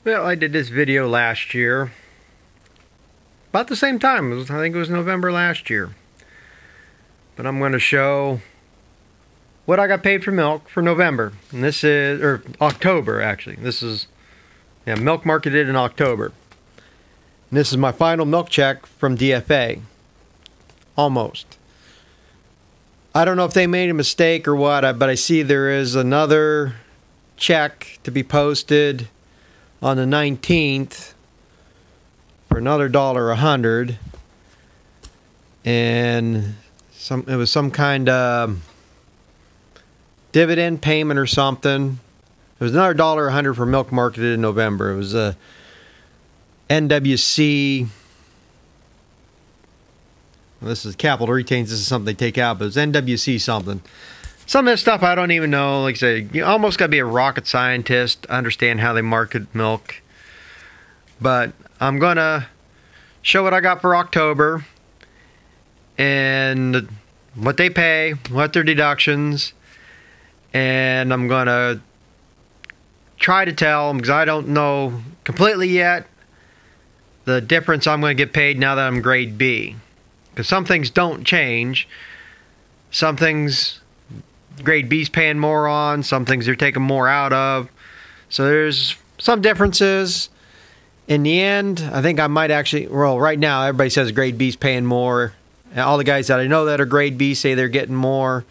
Well, I did this video last year. About the same time. I think it was November last year. But I'm going to show what I got paid for milk for November. And this is, or October actually. This is, yeah, milk marketed in October. And this is my final milk check from DFA. Almost. I don't know if they made a mistake or what, but I see there is another check to be posted on the 19th for another $1.00, and it was some kind of dividend payment or something. It was another $1.00 for milk marketed in November. It was a NWC. Well, this is capital retains. This is something they take out, but it's NWC something. Some of this stuff I don't even know. Like I say, you almost got to be a rocket scientist to understand how they market milk. But I'm going to show what I got for October and what they pay, what their deductions, and I'm going to try to tell them, because I don't know completely yet, the difference I'm going to get paid now that I'm grade B. Because some things don't change. Some things grade B's paying more on, some things they're taking more out of. So there's some differences. In the end, I think I might actually, well, right now everybody says grade B's paying more. And all the guys that I know that are grade B say they're getting more.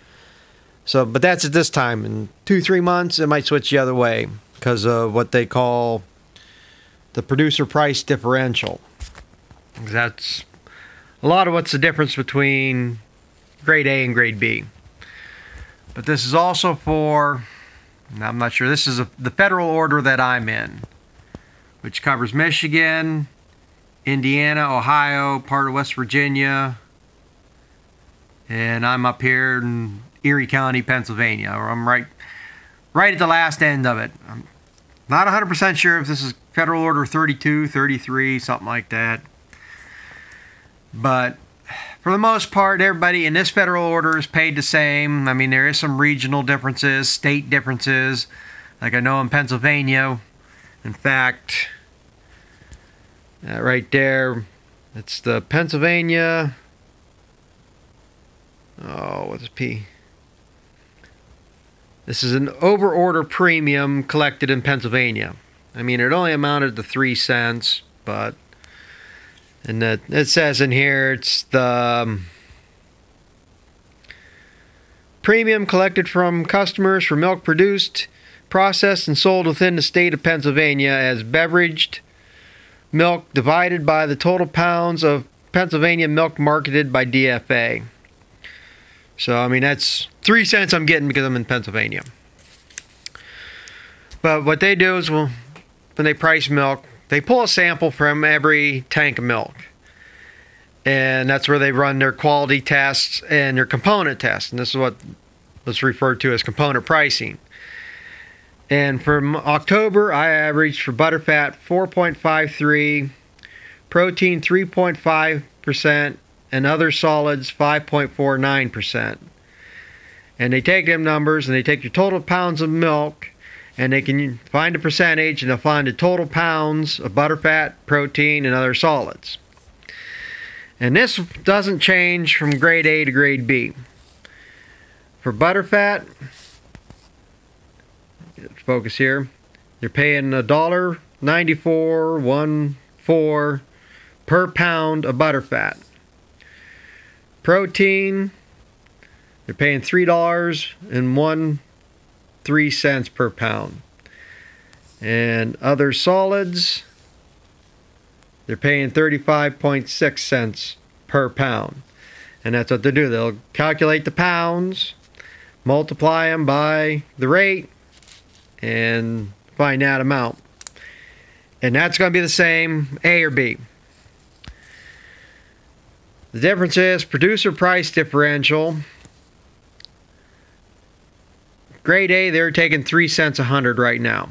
So, but that's at this time. In 2-3 months, it might switch the other way because of what they call the producer price differential. That's a lot of what's the difference between grade A and grade B. But this is also for, I'm not sure, this is the federal order that I'm in, which covers Michigan, Indiana, Ohio, part of West Virginia, and I'm up here in Erie County, Pennsylvania. I'm right at the last end of it. I'm not 100% sure if this is Federal Order 32, 33, something like that. But for the most part, everybody in this federal order is paid the same. I mean, there is some regional differences, state differences. Like I know in Pennsylvania, in fact, right there, it's the Pennsylvania, oh, what's P? This is an over-order premium collected in Pennsylvania. I mean, it only amounted to 3 cents, but... And that it says in here, it's the premium collected from customers for milk produced, processed, and sold within the state of Pennsylvania as beveraged milk divided by the total pounds of Pennsylvania milk marketed by DFA. So, I mean, that's 3 cents I'm getting because I'm in Pennsylvania. But what they do is, well, when they price milk, they pull a sample from every tank of milk. And that's where they run their quality tests and their component tests. And this is what's referred to as component pricing. And from October, I averaged for butterfat 4.53, protein 3.5%, and other solids 5.49%. And they take them numbers and they take your total pounds of milk, and they can find a percentage, and they'll find the total pounds of butterfat, protein, and other solids. And this doesn't change from grade A to grade B. For butterfat, focus here, you're paying $1.9414 per pound of butterfat. Protein, you're paying $3.13 per pound. And other solids, they're paying 35.6 cents per pound. And that's what they do. They'll calculate the pounds, multiply them by the rate, and find that amount. And that's going to be the same A or B. The difference is producer price differential. Grade A, they're taking 3 cents a hundred right now.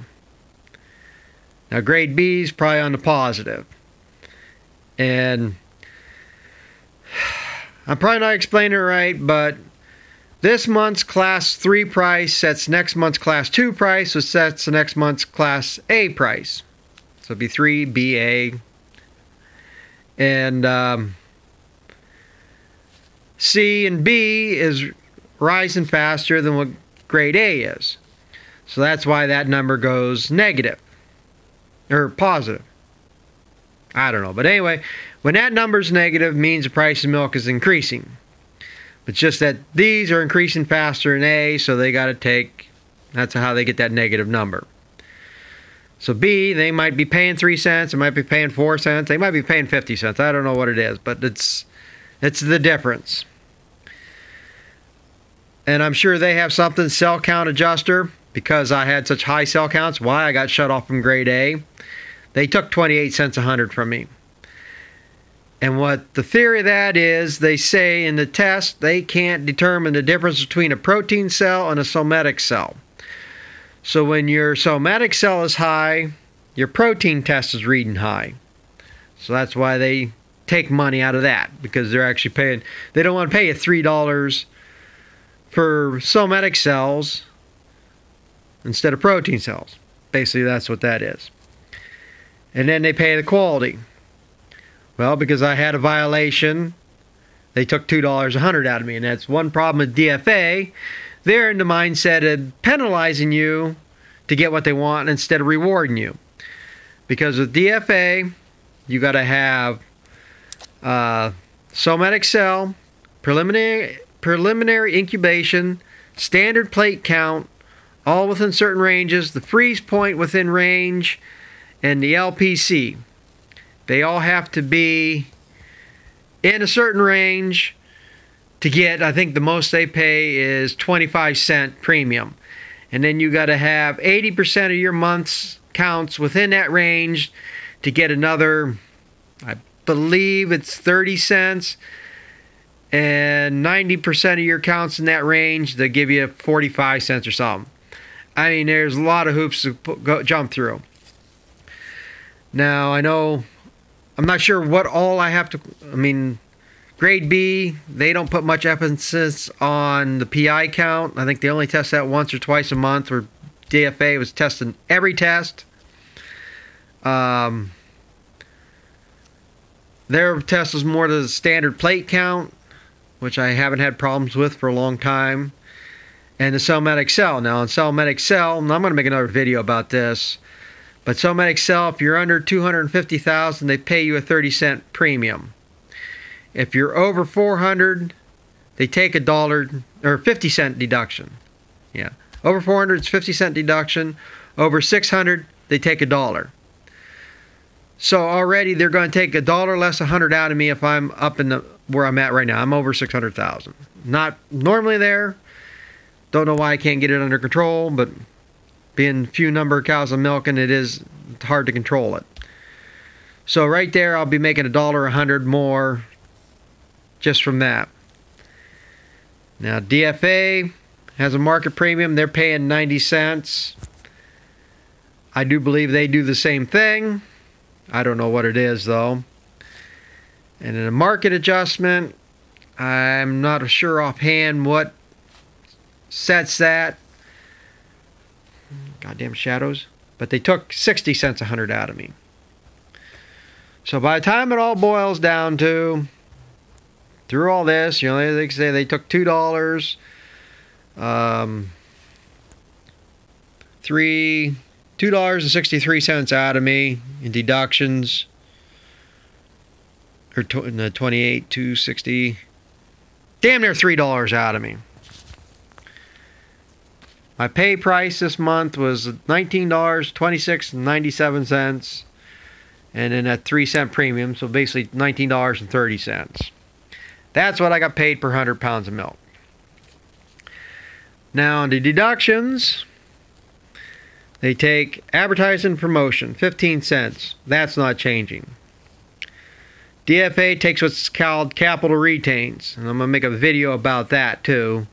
Now grade B is probably on the positive. And I'm probably not explaining it right, but this month's Class 3 price sets next month's Class 2 price, which sets the next month's Class A price. So it'd be 3BA. And C and B is rising faster than what grade A is. So that's why that number goes negative. Or positive. I don't know. But anyway, when that number's negative, means the price of milk is increasing. It's just that these are increasing faster than A, so they got to take, that's how they get that negative number. So B, they might be paying 3 cents, they might be paying 4 cents, they might be paying 50 cents. I don't know what it is, but it's the difference. And I'm sure they have something, cell count adjuster, because I had such high cell counts, why I got shut off from grade A. They took 28 cents a hundred from me. And what the theory of that is, they say in the test, they can't determine the difference between a protein cell and a somatic cell. So when your somatic cell is high, your protein test is reading high. So that's why they take money out of that, because they're actually paying, they don't want to pay you $3 for somatic cells instead of protein cells. Basically, that's what that is. And then they pay the quality. Well, because I had a violation, they took $2 a hundred out of me. And that's one problem with DFA. They're in the mindset of penalizing you to get what they want instead of rewarding you. Because with DFA, you got to have somatic cell, preliminary incubation, standard plate count, all within certain ranges, the freeze point within range, and the LPC. They all have to be in a certain range to get, I think the most they pay is 25-cent premium. And then you got to have 80% of your month's counts within that range to get another, I believe it's 30 cents. And 90% of your counts in that range, they give you 45 cents or something. I mean, there's a lot of hoops to jump through. Now, I know, I'm not sure what all I have to, I mean, grade B, they don't put much emphasis on the PI count. I think they only test that once or twice a month, where DFA was testing every test. Their test was more to the standard plate count, which I haven't had problems with for a long time. And the somatic cell. Now, in somatic cell, and I'm going to make another video about this, but somatic cell, if you're under 250,000, they pay you a 30-cent premium. If you're over 400, they take $1 or 50-cent deduction. Yeah, over 400, it's 50-cent deduction. Over 600, they take $1. So already they're going to take $1 less 100 out of me if I'm up in the where I'm at right now. I'm over 600,000. Not normally there. Don't know why I can't get it under control, but being few number of cows I'm milking, it is hard to control it. So right there, I'll be making $1 a hundred more just from that. Now DFA has a market premium. They're paying 90 cents. I do believe they do the same thing. I don't know what it is though. And in a market adjustment, I'm not sure offhand what sets that. Goddamn shadows. But they took 60 cents a hundred out of me. So by the time it all boils down to, through all this, you know, they say they took $2, $2.63 out of me in deductions, or 28, 260, damn near $3 out of me. My pay price this month was $19.26.97, and then at 3-cent premium, so basically $19.30. That's what I got paid per 100 pounds of milk. Now on the deductions, they take advertising and promotion, 15 cents. That's not changing. DFA takes what's called capital retains, and I'm going to make a video about that too,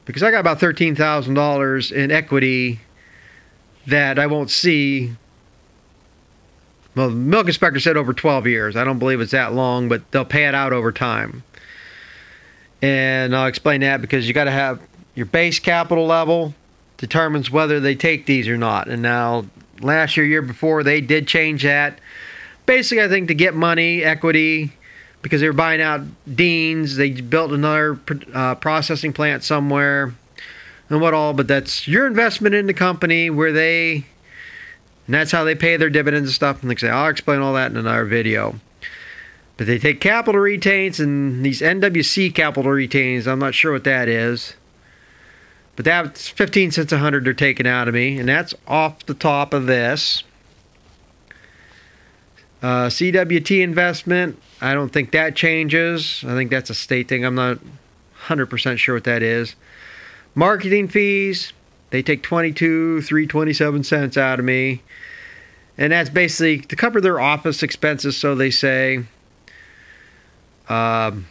because I got about $13,000 in equity that I won't see. Well, the milk inspector said over 12 years. I don't believe it's that long, but they'll pay it out over time. And I'll explain that, because you got to have your base capital level determines whether they take these or not. And now last year before, they did change that. Basically, I think to get money, equity, because they were buying out Dean's. They built another processing plant somewhere and what all, but that's your investment in the company and that's how they pay their dividends and stuff. And like I say, I'll explain all that in another video. But they take capital retains and these NWC capital retains. I'm not sure what that is. But that's 15 cents a 100 they're taking out of me. And that's off the top of this. CWT investment, I don't think that changes. I think that's a state thing. I'm not 100% sure what that is. Marketing fees, they take 3.27 cents out of me. And that's basically to cover their office expenses, so they say. The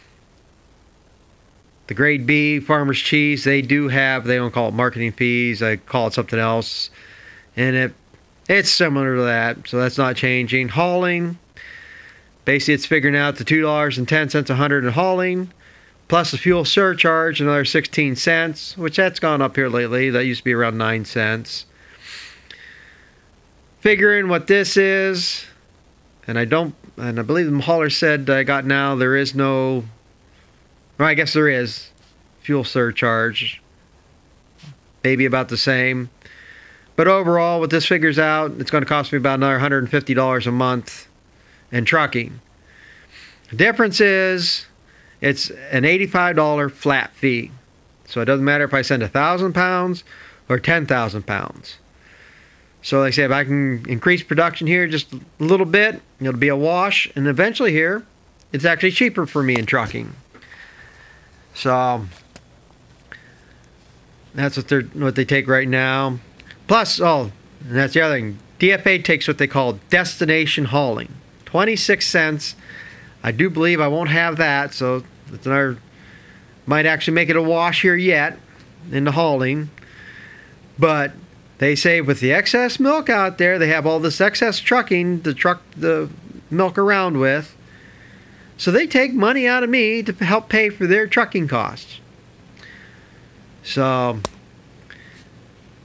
grade B farmer's cheese, they don't call it marketing fees, I call it something else, and it's similar to that, so that's not changing. Hauling, basically it's figuring out the $2.10 a 100 in hauling, plus the fuel surcharge, another 16 cents, which that's gone up here lately. That used to be around 9 cents. Figuring what this is, and I believe the hauler said I got now, there is no, well, I guess there is fuel surcharge, maybe about the same. But overall, what this figures out, it's going to cost me about another $150 a month in trucking. The difference is it's an $85 flat fee. So it doesn't matter if I send 1,000 pounds or 10,000 pounds. So like I say, if I can increase production here just a little bit, it'll be a wash. And eventually here, it's actually cheaper for me in trucking. So that's what they take right now. Plus, and that's the other thing. DFA takes what they call destination hauling. 26 cents. I do believe I won't have that, so that's another, might actually make it a wash here yet in the hauling. But they say with the excess milk out there, they have all this excess trucking to truck the milk around with. So they take money out of me to help pay for their trucking costs. So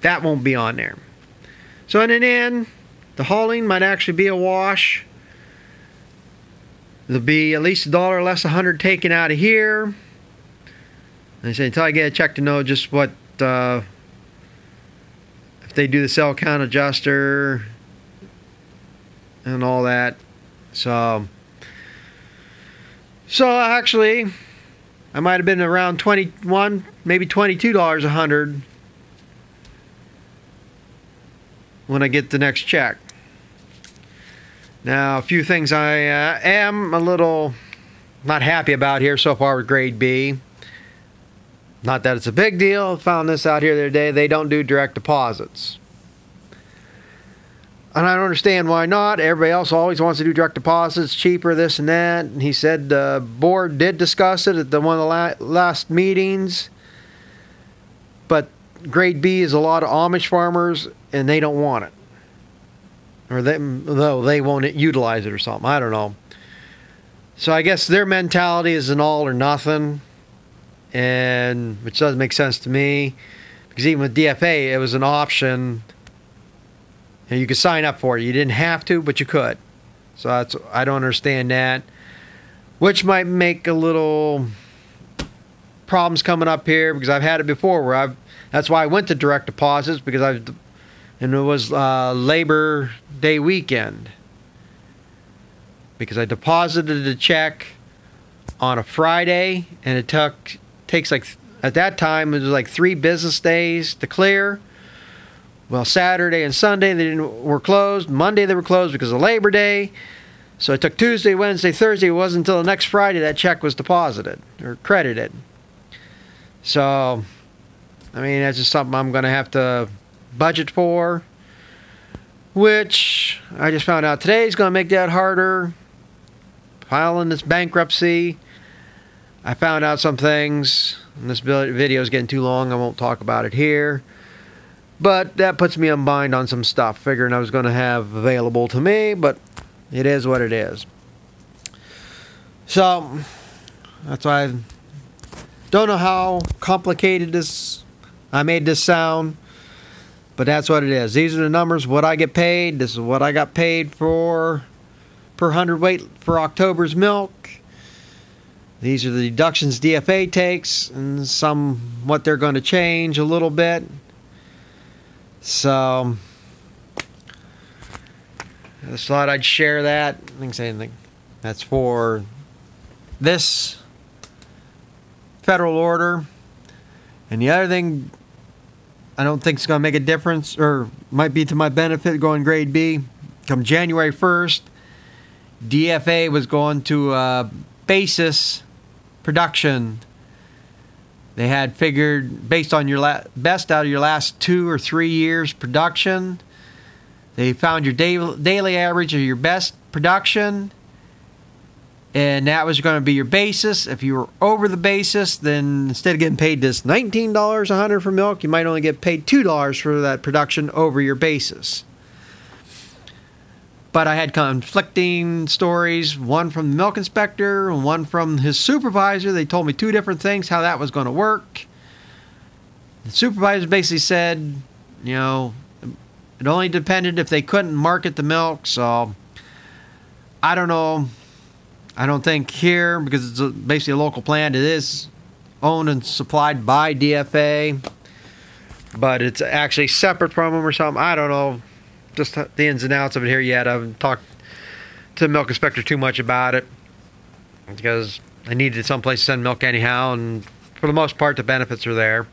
that won't be on there. So in the end, the hauling might actually be a wash. There'll be at least $1 less 100 taken out of here. And I say until I get a check to know just what if they do the cell count adjuster and all that. So actually, I might have been around 21, maybe $22 a 100 when I get the next check. Now, a few things I am a little not happy about here so far with grade B. Not that it's a big deal. Found this out here the other day. They don't do direct deposits. And I don't understand why not. Everybody else always wants to do direct deposits, cheaper, this and that. And he said the board did discuss it at one of the last meetings. But grade B is a lot of Amish farmers, and they don't want it. Or they won't utilize it or something. I don't know. So I guess their mentality is an all or nothing. And which doesn't make sense to me. Because even with DFA, it was an option. And you could sign up for it. You didn't have to, but you could. So I don't understand that. Which might make a little problems coming up here, because I've had it before where that's why I went to direct deposits, because and it was Labor Day weekend. Because I deposited the check on a Friday, and it takes like, at that time it was like 3 business days to clear. Well, Saturday and Sunday were closed. Monday they were closed because of Labor Day. So it took Tuesday, Wednesday, Thursday. It wasn't until the next Friday that check was deposited or credited. So, I mean, that's just something I'm going to have to budget for, which I just found out today is going to make that harder. Filing this bankruptcy. I found out some things, and this video is getting too long. I won't talk about it here. But that puts me in bind on some stuff, figuring I was going to have available to me, but it is what it is. So, that's why I don't know how complicated I made this sound. But that's what it is. These are the numbers, what I get paid. This is what I got paid for per hundredweight for October's milk. These are the deductions DFA takes, and some what they're going to change a little bit. So I just thought I'd share that. I didn't say anything. That's for this federal order. And the other thing I don't think it's going to make a difference, or might be to my benefit, going grade B. Come January 1st, DFA was going to basis production. They had figured, based on your best out of your last 2 or 3 years production, they found your daily average of your best production, and that was going to be your basis. If you were over the basis, then instead of getting paid this $19 a hundred for milk, you might only get paid $2 for that production over your basis. But I had conflicting stories, one from the milk inspector and one from his supervisor. They told me 2 different things, how that was going to work. The supervisor basically said, you know, it only depended if they couldn't market the milk. So I don't know. I don't think here, because it's basically a local plant, it is owned and supplied by DFA, but it's actually separate from them or something. I don't know just the ins and outs of it here yet. I haven't talked to the milk inspector too much about it because I needed someplace to send milk anyhow, and for the most part the benefits are there.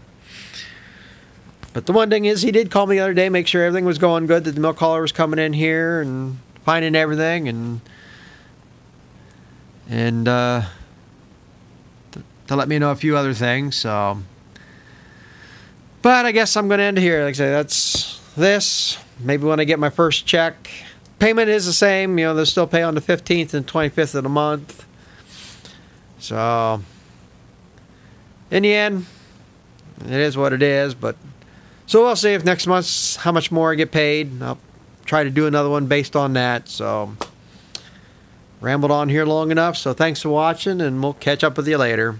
But the one thing is, he did call me the other day, make sure everything was going good, that the milk hauler was coming in here and finding everything, and to let me know a few other things. So, but I guess I'm going to end here. Like I say, that's this. Maybe when I get my first check, payment is the same. You know, they'll still pay on the 15th and 25th of the month. So, in the end, it is what it is. But so we'll see if next month how much more I get paid. I'll try to do another one based on that. So, rambled on here long enough. So thanks for watching, and we'll catch up with you later.